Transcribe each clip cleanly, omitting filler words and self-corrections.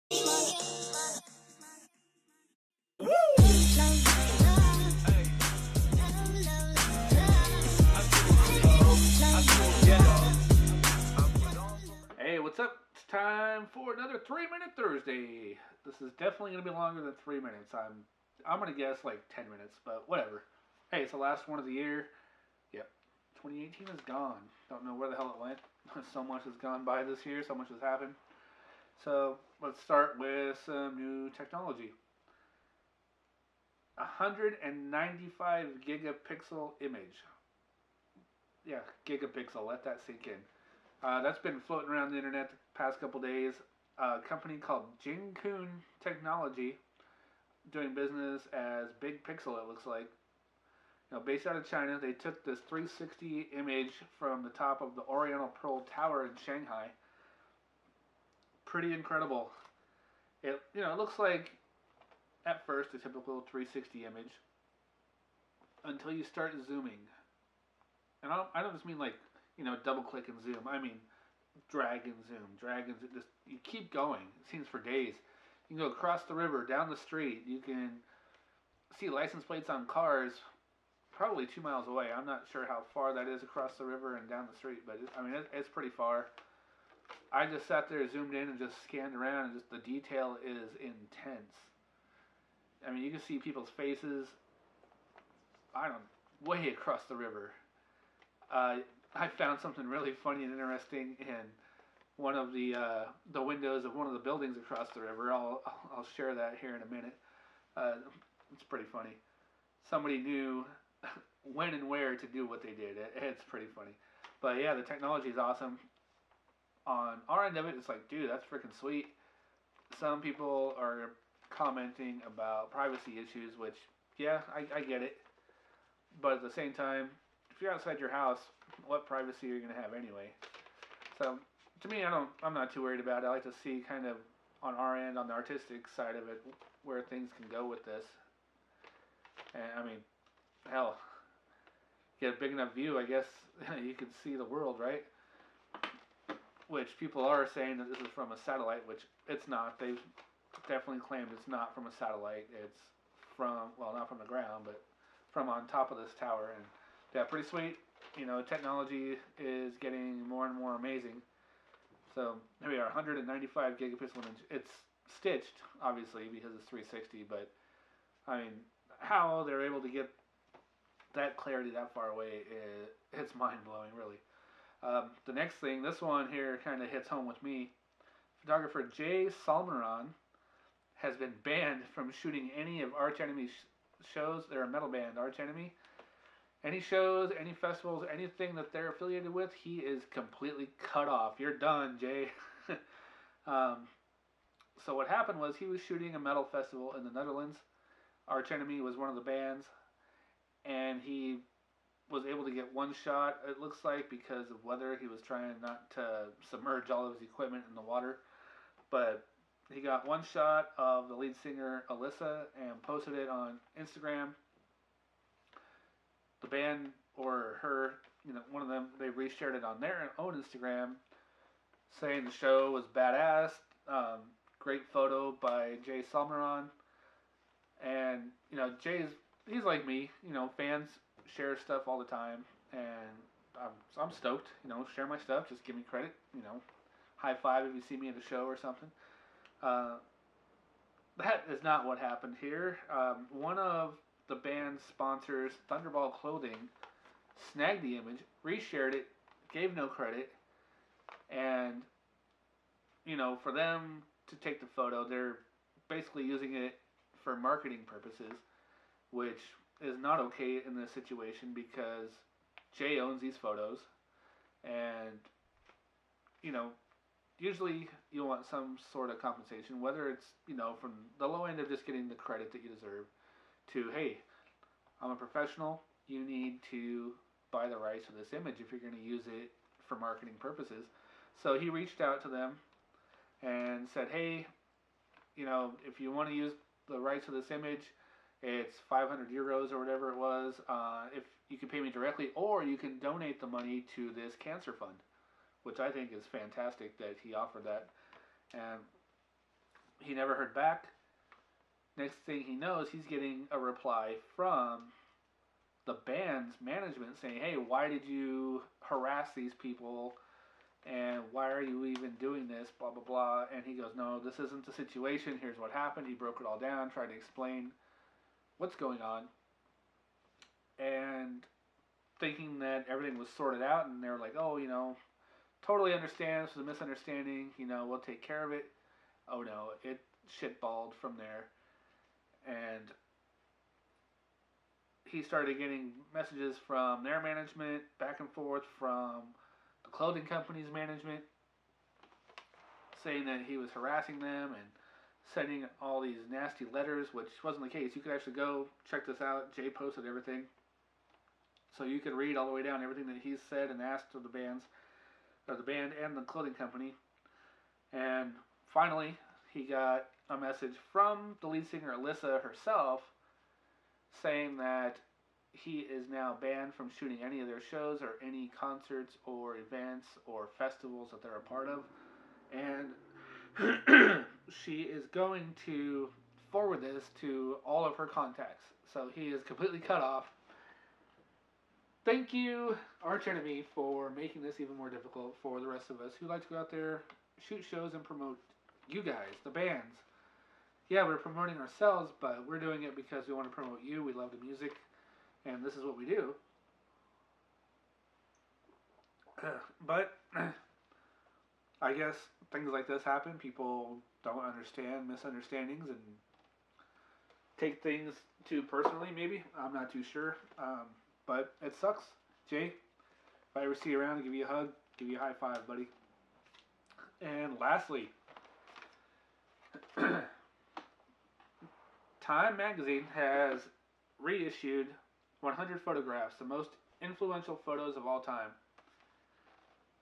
Hey, what's up? It's time for another 3 Minute Thursday. This is definitely gonna be longer than 3 minutes. I'm gonna guess like 10 minutes, but whatever. Hey, it's the last one of the year. Yep, 2018 is gone. Don't know where the hell it went. So much has gone by this year. So much has happened. So let's start with some new technology. 195 gigapixel image. Yeah, gigapixel. Let that sink in. That's been floating around the internet the past couple days. A company called Jinkun Technology, doing business as Big Pixel, it looks like. Based out of China, they took this 360 image from the top of the Oriental Pearl Tower in Shanghai. Pretty incredible. It looks like at first a typical 360 image until you start zooming. And I don't just mean like double click and zoom. I mean drag and zoom, drag and zoom. Just you keep going. It seems for days. You can go across the river, down the street. You can see license plates on cars probably 2 miles away. I'm not sure how far that is across the river and down the street, but it's pretty far. I just sat there, zoomed in, and just scanned around, and just the detail is intense. I mean, you can see people's faces. I don't way across the river. Uh, I found something really funny and interesting in one of the windows of one of the buildings across the river. I'll share that here in a minute. Uh, it's pretty funny. Somebody knew when and where to do what they did. It's pretty funny. But yeah, the technology is awesome. On our end of it, it's like, dude, that's freaking sweet. Some people are commenting about privacy issues, which, yeah, I get it. But at the same time, if you're outside your house, what privacy are you going to have anyway? So to me, I'm not too worried about it. I like to see kind of on our end, on the artistic side of it, where things can go with this. And I mean, hell, get a big enough view, I guess you could see the world, right? Which people are saying that this is from a satellite, which it's not. They've definitely claimed it's not from a satellite. It's from, well, not from the ground, but from on top of this tower. And yeah, pretty sweet. Technology is getting more and more amazing. So here we are, 195 gigapixel image. It's stitched, obviously, because it's 360, but I mean, how they're able to get that clarity that far away, it's mind blowing, really. The next thing, this one here kind of hits home with me. Photographer Jay Salmeron has been banned from shooting any of Arch Enemy's shows. They're a metal band, Arch Enemy. Any shows, any festivals, anything that they're affiliated with, he is completely cut off. You're done, Jay. um, so what happened was he was shooting a metal festival in the Netherlands. Arch Enemy was one of the bands, and he was able to get one shot, it looks like, because of weather. He was trying not to submerge all of his equipment in the water. But he got one shot of the lead singer, Alyssa, and posted it on Instagram. The band, or her, one of them, they reshared it on their own Instagram, saying the show was badass. Great photo by Jay Salmeron. And, he's like me. Fans share stuff all the time, and I'm stoked. Share my stuff. Just give me credit. High five if you see me at a show or something. Uh, that is not what happened here. One of the band's sponsors, Thunderball Clothing, snagged the image, reshared it, gave no credit, and for them to take the photo, they're basically using it for marketing purposes, which is not okay in this situation because Jay owns these photos, and usually you want some sort of compensation, whether it's from the low end of just getting the credit that you deserve, to hey, I'm a professional. You need to buy the rights to this image if you're going to use it for marketing purposes. So he reached out to them and said, hey, if you want to use the rights to this image, it's 500 euros or whatever it was. If you can pay me directly, or you can donate the money to this cancer fund, which I think is fantastic that he offered that. And He never heard back. Next thing he knows, he's getting a reply from the band's management saying, hey, why did you harass these people? And why are you even doing this? Blah, blah, blah. And he goes, no, this isn't the situation. Here's what happened. He broke it all down, tried to explain what's going on. And thinking that everything was sorted out, and they were like, oh, totally understand. This was a misunderstanding. We'll take care of it. Oh, no, it shitballed from there. And he started getting messages from their management, back and forth from the clothing company's management, saying that he was harassing them and sending all these nasty letters, which wasn't the case. You could actually go check this out. Jay posted everything. So you could read all the way down everything that he's said and asked of the band and the clothing company. And finally, he got a message from the lead singer, Alyssa herself, saying that he is now banned from shooting any of their shows or any concerts or events or festivals that they're a part of. And she is going to forward this to all of her contacts. So he is completely cut off. Thank you, Arch Enemy, for making this even more difficult for the rest of us who like to go out there, shoot shows, and promote you guys, the bands. Yeah, we're promoting ourselves, but we're doing it because we want to promote you. We love the music, and this is what we do. But I guess things like this happen. People don't understand misunderstandings and take things too personally, maybe. I'm not too sure. But it sucks. Jay, if I ever see you around, I'll give you a hug, give you a high five, buddy. And lastly, Time magazine has reissued 100 photographs, the most influential photos of all time.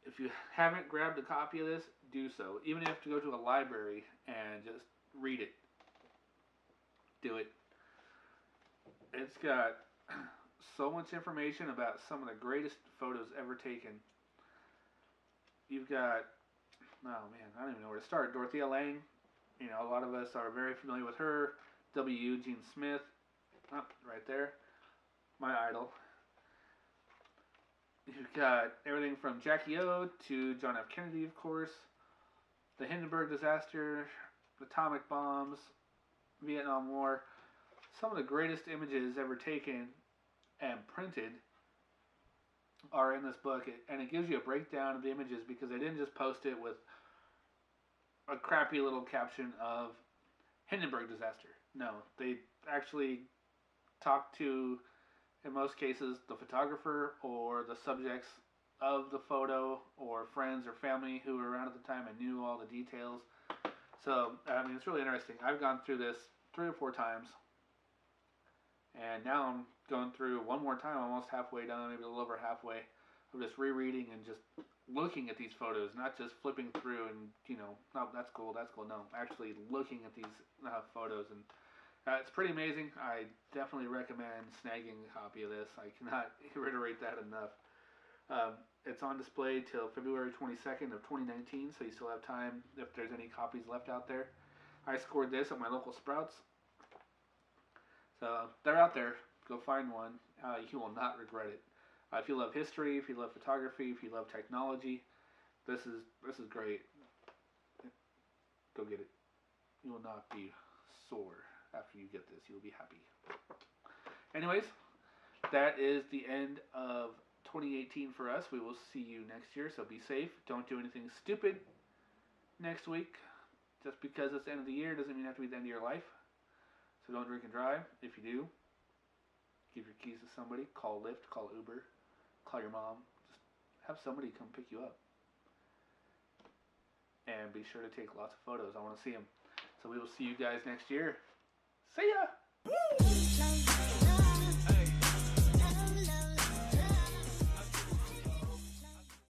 If you haven't grabbed a copy of this, do so. Even if you have to go to a library and just read it. Do it. It's got so much information about some of the greatest photos ever taken. You've got, oh man, I don't even know where to start. Dorothea Lange. A lot of us are very familiar with her. W. Eugene Smith. Oh, right there. My idol. You've got everything from Jackie O to John F. Kennedy, of course. The Hindenburg disaster. Atomic bombs. Vietnam War. Some of the greatest images ever taken and printed are in this book, and it gives you a breakdown of the images because they didn't just post it with a crappy little caption of Hindenburg disaster. No, they actually talked to, in most cases, the photographer or the subjects of the photo or friends or family who were around at the time and knew all the details. So, it's really interesting. I've gone through this 3 or 4 times, and now I'm going through one more time, almost halfway done, maybe a little over halfway. I'm just rereading and just looking at these photos, not just flipping through and, no, that's cool. No, actually looking at these photos. And it's pretty amazing. I definitely recommend snagging a copy of this. I cannot reiterate that enough. It's on display till February 22nd of 2019, so you still have time if there's any copies left out there. I scored this at my local Sprouts. So they're out there. Go find one. You will not regret it. If you love history, if you love photography, if you love technology, this is great. Go get it. You will not be sore after you get this. You will be happy. Anyways, that is the end of 2018 for us. We will see you next year, so be safe. Don't do anything stupid next week. Just because it's the end of the year doesn't mean it has to be the end of your life. So don't drink and drive. If you do, give your keys to somebody. Call Lyft, call Uber, call your mom. Just have somebody come pick you up. And be sure to take lots of photos. I want to see them. So we will see you guys next year. See ya!